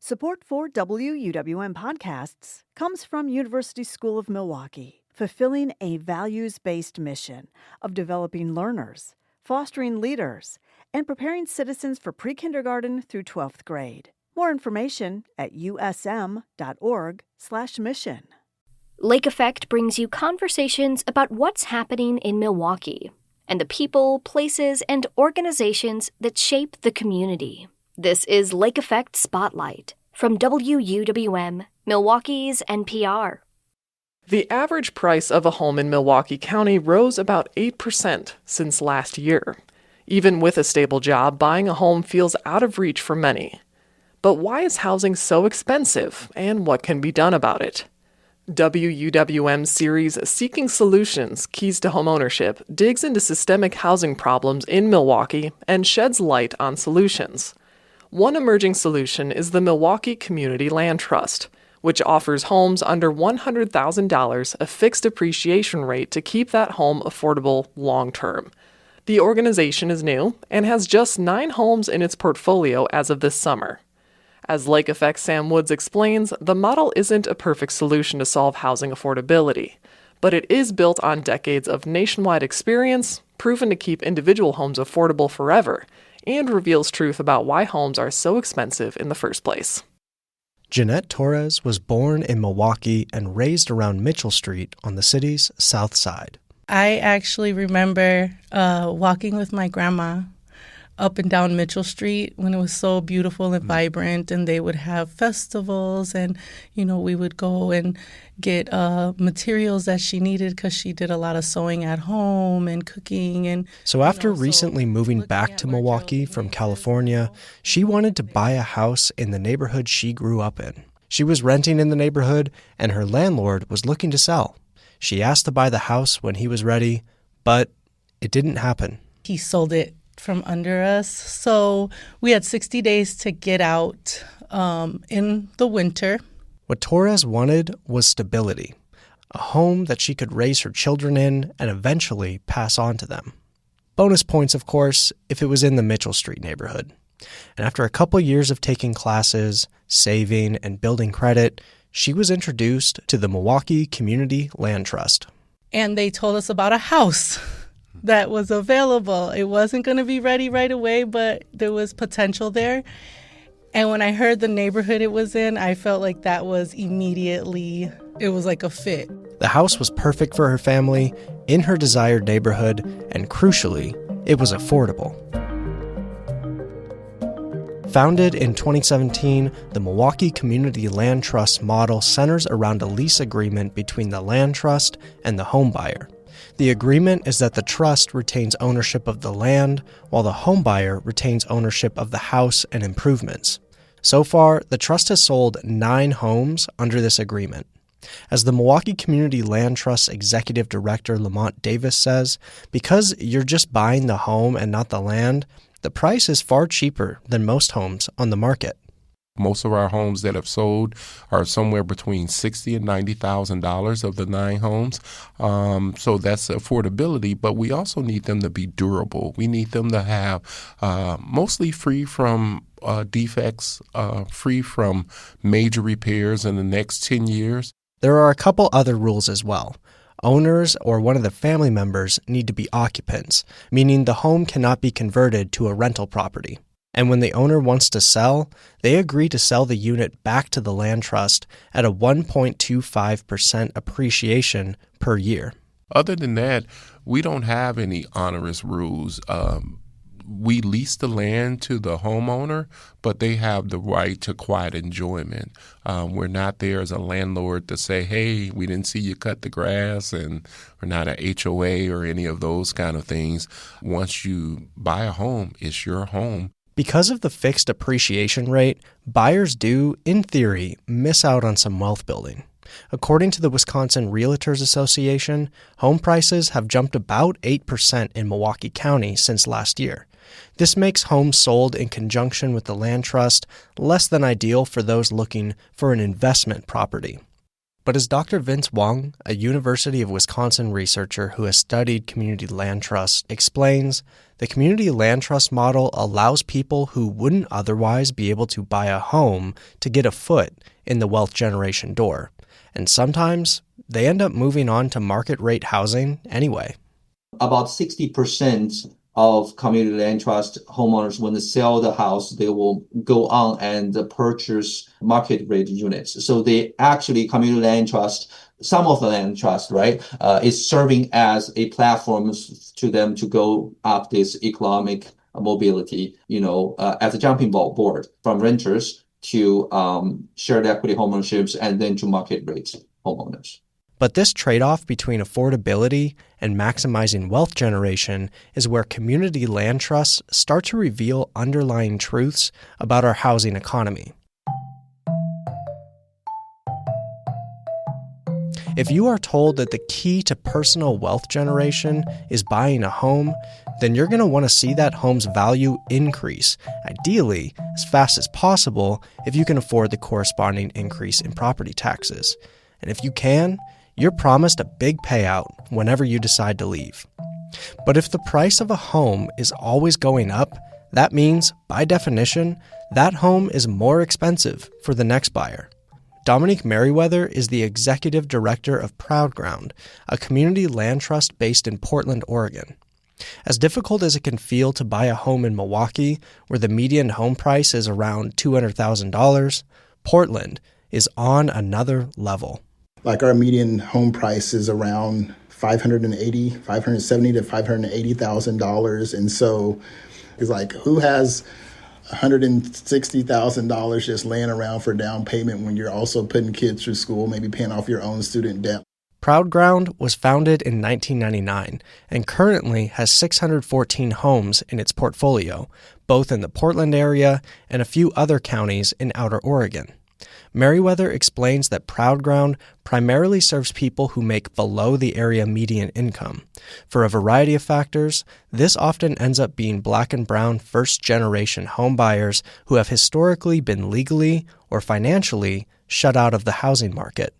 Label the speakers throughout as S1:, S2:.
S1: Support for WUWM podcasts comes from University School of Milwaukee, fulfilling a values-based mission of developing learners, fostering leaders, and preparing citizens for pre-kindergarten through 12th grade. More information at usm.org/mission.
S2: Lake Effect brings you conversations about what's happening in Milwaukee and the people, places, and organizations that shape the community. This is Lake Effect Spotlight from WUWM, Milwaukee's NPR.
S3: The average price of a home in Milwaukee County rose about 8% since last year. Even with a stable job, buying a home feels out of reach for many. But why is housing so expensive, and what can be done about it? WUWM's series Seeking Solutions: Keys to Homeownership digs into systemic housing problems in Milwaukee and sheds light on solutions. One emerging solution is the Milwaukee Community Land Trust, which offers homes under $100,000 a fixed appreciation rate to keep that home affordable long-term. The organization is new and has just 9 homes in its portfolio as of this summer. As Lake Effect Sam Woods explains, the model isn't a perfect solution to solve housing affordability, but it is built on decades of nationwide experience, proven to keep individual homes affordable forever, and reveals truth about why homes are so expensive in the first place.
S4: Jeanette Torres was born in Milwaukee and raised around Mitchell Street on the city's south side.
S5: I actually remember walking with my grandma up and down Mitchell Street when it was so beautiful and vibrant, and they would have festivals, and, we would go and get materials that she needed because she did a lot of sewing at home and cooking. And
S4: so after recently moving back to Milwaukee from California, she wanted to buy a house in the neighborhood she grew up in. She was renting in the neighborhood, and her landlord was looking to sell. She asked to buy the house when he was ready, but it didn't happen.
S5: He sold it from under us. So we had 60 days to get out in the winter.
S4: What Torres wanted was stability, a home that she could raise her children in and eventually pass on to them. Bonus points, of course, if it was in the Mitchell Street neighborhood. And after a couple years of taking classes, saving, and building credit, she was introduced to the Milwaukee Community Land Trust.
S5: And they told us about a house that was available. It wasn't going to be ready right away, but there was potential there. And when I heard the neighborhood it was in, I felt like that was immediately, it was like a fit.
S4: The house was perfect for her family, in her desired neighborhood, and crucially, it was affordable. Founded in 2017, the Milwaukee Community Land Trust model centers around a lease agreement between the land trust and the home buyer. The agreement is that the trust retains ownership of the land, while the homebuyer retains ownership of the house and improvements. So far, the trust has sold 9 homes under this agreement. As the Milwaukee Community Land Trust Executive Director Lamont Davis says, because you're just buying the home and not the land, the price is far cheaper than most homes on the market.
S6: Most of our homes that have sold are somewhere between $60,000 and $90,000 of the 9 homes. So that's affordability, but we also need them to be durable. We need them to have mostly free from defects, free from major repairs in the next 10 years.
S4: There are a couple other rules as well. Owners or one of the family members need to be occupants, meaning the home cannot be converted to a rental property. And when the owner wants to sell, they agree to sell the unit back to the land trust at a 1.25% appreciation per year.
S6: Other than that, we don't have any onerous rules. We lease the land to the homeowner, but they have the right to quiet enjoyment. We're not there as a landlord to say, hey, we didn't see you cut the grass, and we're not an HOA or any of those kind of things. Once you buy a home, it's your home.
S4: Because of the fixed appreciation rate, buyers do, in theory, miss out on some wealth building. According to the Wisconsin Realtors Association, home prices have jumped about 8% in Milwaukee County since last year. This makes homes sold in conjunction with the land trust less than ideal for those looking for an investment property. But as Dr. Vince Wong, a University of Wisconsin researcher who has studied community land trusts, explains, the community land trust model allows people who wouldn't otherwise be able to buy a home to get a foot in the wealth generation door. And sometimes they end up moving on to market rate housing anyway.
S7: About 60% of community land trust homeowners, when they sell the house, they will go on and purchase market rate units. So they actually, community land trust, some of the land trust, right, is serving as a platform to them to go up this economic mobility, as a jumping board from renters to shared equity homeownerships and then to market rate homeowners.
S4: But this trade-off between affordability and maximizing wealth generation is where community land trusts start to reveal underlying truths about our housing economy. If you are told that the key to personal wealth generation is buying a home, then you're going to want to see that home's value increase, ideally as fast as possible if you can afford the corresponding increase in property taxes. And if you can, you're promised a big payout whenever you decide to leave. But if the price of a home is always going up, that means, by definition, that home is more expensive for the next buyer. Dominique Merriweather is the executive director of Proud Ground, a community land trust based in Portland, Oregon. As difficult as it can feel to buy a home in Milwaukee, where the median home price is around $200,000, Portland is on another level.
S8: Like our median home price is around $570,000 to $580,000. And so it's like, who has $160,000 just laying around for down payment when you're also putting kids through school, maybe paying off your own student debt?
S4: Proud Ground was founded in 1999 and currently has 614 homes in its portfolio, both in the Portland area and a few other counties in Outer Oregon. Merriweather explains that Proud Ground primarily serves people who make below the area median income. For a variety of factors, this often ends up being Black and brown first-generation homebuyers who have historically been legally or financially shut out of the housing market.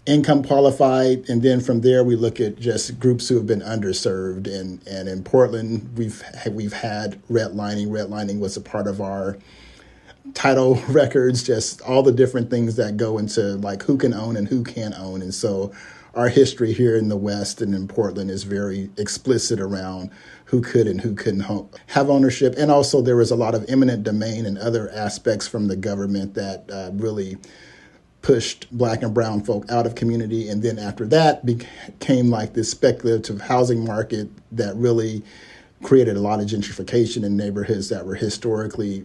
S8: Income qualified, and then from there we look at just groups who have been underserved. And in Portland, we've had redlining. Redlining was a part of our title records, just all the different things that go into like who can own and who can't own. And so our history here in the West and in Portland is very explicit around who could and who couldn't have ownership. And also there was a lot of eminent domain and other aspects from the government that really pushed Black and brown folk out of community. And then after that became like this speculative housing market that really created a lot of gentrification in neighborhoods that were historically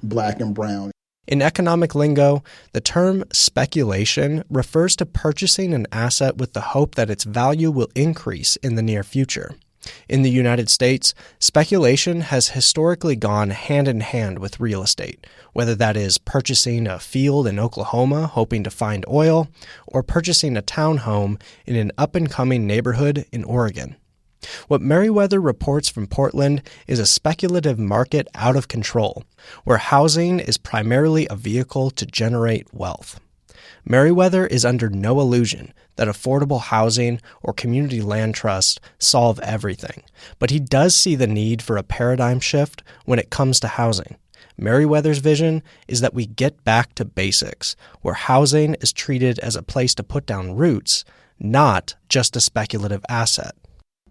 S8: Black and brown.
S4: In economic lingo, the term speculation refers to purchasing an asset with the hope that its value will increase in the near future. In the United States, speculation has historically gone hand in hand with real estate, whether that is purchasing a field in Oklahoma hoping to find oil, or purchasing a townhome in an up-and-coming neighborhood in Oregon. What Merriweather reports from Portland is a speculative market out of control, where housing is primarily a vehicle to generate wealth. Merriweather is under no illusion that affordable housing or community land trust solve everything, but he does see the need for a paradigm shift when it comes to housing. Merriweather's vision is that we get back to basics, where housing is treated as a place to put down roots, not just a speculative asset.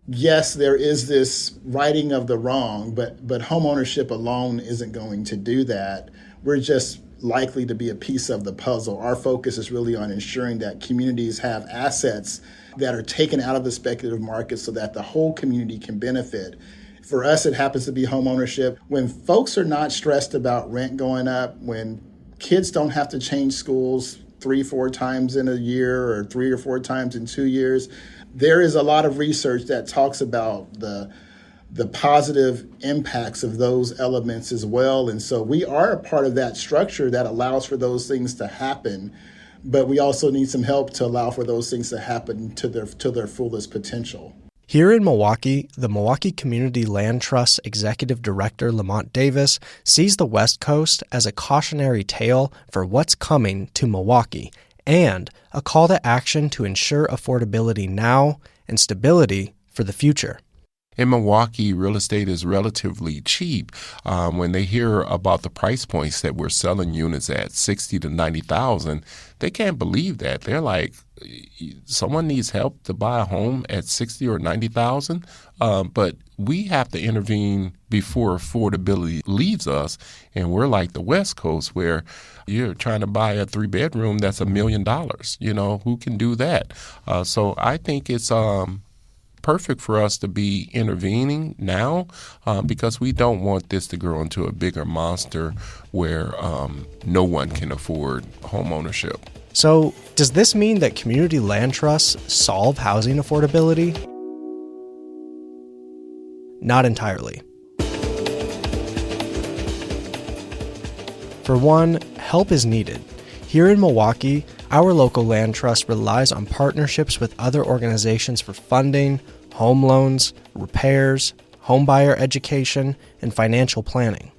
S8: Yes, there is this righting of the wrong, but homeownership alone isn't going to do that. We're just likely to be a piece of the puzzle. Our focus is really on ensuring that communities have assets that are taken out of the speculative market so that the whole community can benefit. For us, it happens to be homeownership. When folks are not stressed about rent going up, when kids don't have to change schools 3-4 times in a year or 3 or 4 times in 2 years, there is a lot of research that talks about the positive impacts of those elements as well. And so we are a part of that structure that allows for those things to happen, but we also need some help to allow for those things to happen to their fullest potential.
S4: Here in Milwaukee, the Milwaukee Community Land Trust Executive Director Lamont Davis sees the West Coast as a cautionary tale for what's coming to Milwaukee and a call to action to ensure affordability now and stability for the future.
S6: In Milwaukee, real estate is relatively cheap. When they hear about the price points that we're selling units at, 60 to 90,000, they can't believe that. They're like, someone needs help to buy a home at 60 or 90,000, but we have to intervene before affordability leaves us. And we're like the West Coast, where you're trying to buy a 3-bedroom that's $1 million. You know, who can do that? So I think it's perfect for us to be intervening now, because we don't want this to grow into a bigger monster where no one can afford homeownership.
S4: So, does this mean that community land trusts solve housing affordability? Not entirely. For one, help is needed. Here in Milwaukee, our local land trust relies on partnerships with other organizations for funding, home loans, repairs, homebuyer education, and financial planning.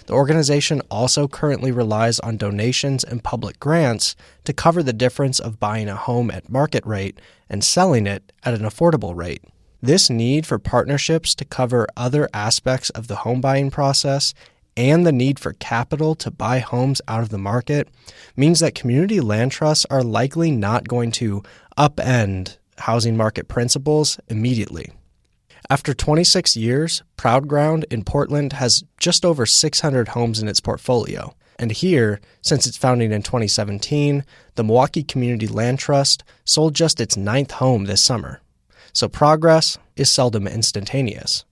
S4: The organization also currently relies on donations and public grants to cover the difference of buying a home at market rate and selling it at an affordable rate. This need for partnerships to cover other aspects of the home buying process and the need for capital to buy homes out of the market means that community land trusts are likely not going to upend housing market principles immediately. After 26 years, Proud Ground in Portland has just over 600 homes in its portfolio. And here, since its founding in 2017, the Milwaukee Community Land Trust sold just its 9th home this summer. So progress is seldom instantaneous.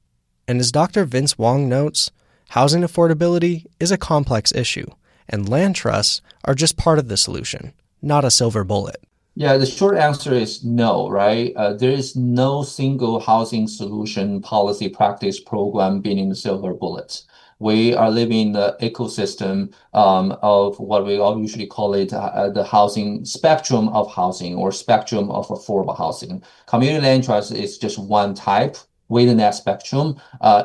S4: And as Dr. Vince Wong notes, housing affordability is a complex issue, and land trusts are just part of the solution, not a silver bullet.
S7: Yeah, the short answer is no, right? There is no single housing solution policy practice program being the silver bullet. We are living in the ecosystem of what we all usually call it the housing spectrum of housing or spectrum of affordable housing. Community land trust is just one type within that spectrum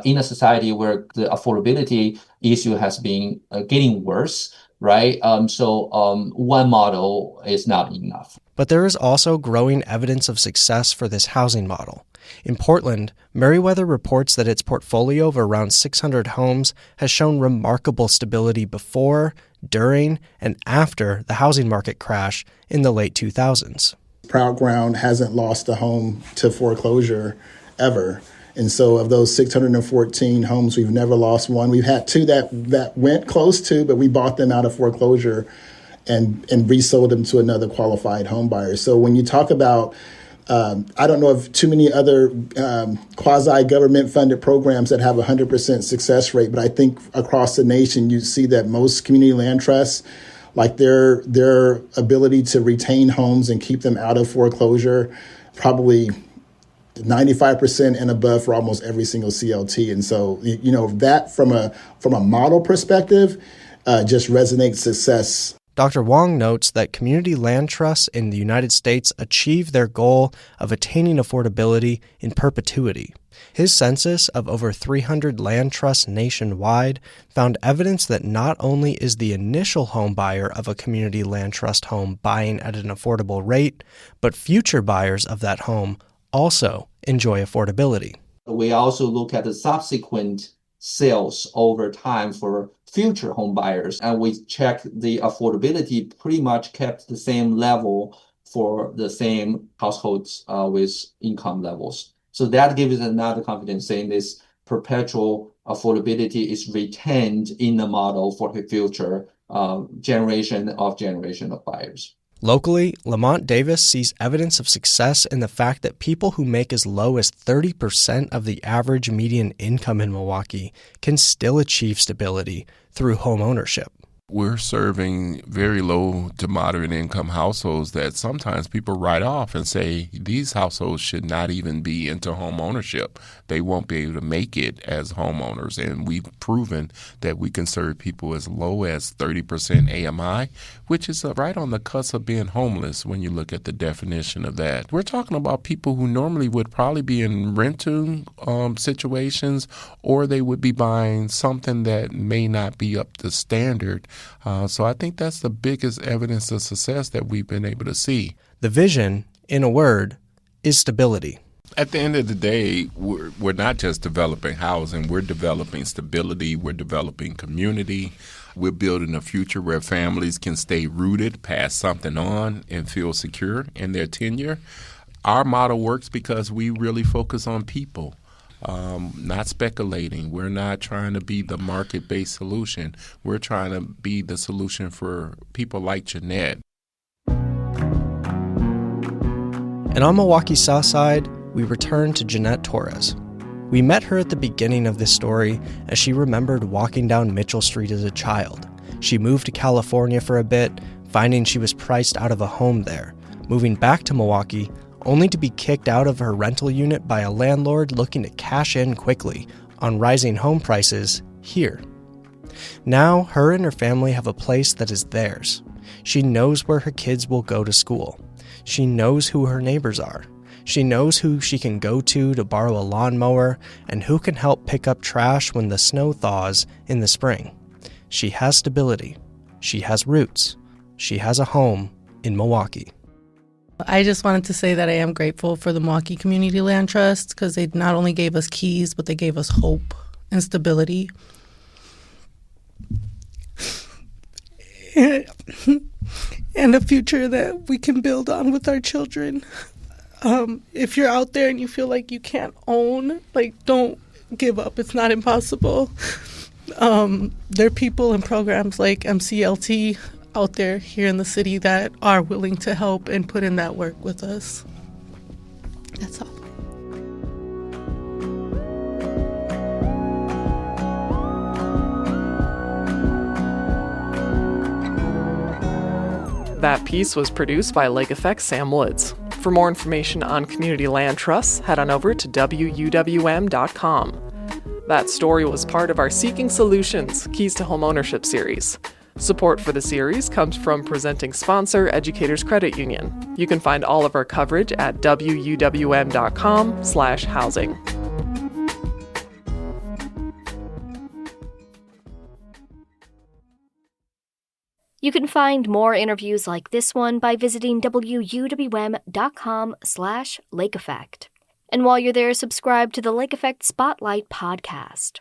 S7: in a society where the affordability issue has been getting worse, right? So one model is not enough.
S4: But there is also growing evidence of success for this housing model. In Portland, Meriwether reports that its portfolio of around 600 homes has shown remarkable stability before, during, and after the housing market crash in the late 2000s.
S8: Proud Ground hasn't lost a home to foreclosure ever. And so of those 614 homes, we've never lost one. We've had 2 that went close to, but we bought them out of foreclosure and resold them to another qualified home buyer. So when you talk about, I don't know of too many other quasi-government funded programs that have 100% success rate, but I think across the nation, you see that most community land trusts, like their ability to retain homes and keep them out of foreclosure, probably 95% and above for almost every single CLT. And so, you know, that from a model perspective, just resonates success.
S4: Dr. Wong notes that community land trusts in the United States achieve their goal of attaining affordability in perpetuity. His census of over 300 land trusts nationwide found evidence that not only is the initial home buyer of a community land trust home buying at an affordable rate, but future buyers of that home also enjoy affordability.
S7: We also look at the subsequent sales over time for future home buyers, and we check the affordability pretty much kept the same level for the same households with income levels. So that gives us another confidence saying this perpetual affordability is retained in the model for the future generation of buyers.
S4: Locally, Lamont Davis sees evidence of success in the fact that people who make as low as 30% of the average median income in Milwaukee can still achieve stability through home ownership.
S6: We're serving very low to moderate income households that sometimes people write off and say these households should not even be into home ownership. They won't be able to make it as homeowners. And we've proven that we can serve people as low as 30% AMI, which is right on the cusp of being homeless when you look at the definition of that. We're talking about people who normally would probably be in renting situations, or they would be buying something that may not be up to standard So I think that's the biggest evidence of success that we've been able to see.
S4: The vision, in a word, is stability.
S6: At the end of the day, we're not just developing housing. We're developing stability. We're developing community. We're building a future where families can stay rooted, pass something on, and feel secure in their tenure. Our model works because we really focus on people, not speculating. We're not trying to be the market-based solution. We're trying to be the solution for people like Jeanette.
S4: And on Milwaukee's South Side, we return to Jeanette Torres. We met her at the beginning of this story as she remembered walking down Mitchell Street as a child. She moved to California for a bit, finding she was priced out of a home there, moving back to Milwaukee, only to be kicked out of her rental unit by a landlord looking to cash in quickly on rising home prices here. Now, her and her family have a place that is theirs. She knows where her kids will go to school. She knows who her neighbors are. She knows who she can go to borrow a lawnmower and who can help pick up trash when the snow thaws in the spring. She has stability. She has roots. She has a home in Milwaukee.
S5: I just wanted to say that I am grateful for the Milwaukee Community Land Trust because they not only gave us keys, but they gave us hope and stability. And a future that we can build on with our children. If you're out there and you feel like you can't own, don't give up. It's not impossible. There are people and programs like MCLT out there here in the city that are willing to help and put in that work with us. That's all.
S3: That piece was produced by Lake Effect's Sam Woods. For more information on community land trusts, head on over to WUWM.com. That story was part of our Seeking Solutions Keys to Homeownership series. Support for the series comes from presenting sponsor Educators Credit Union. You can find all of our coverage at WUWM.com/housing.
S2: You can find more interviews like this one by visiting WUWM.com/Lake Effect. And while you're there, subscribe to the Lake Effect Spotlight podcast.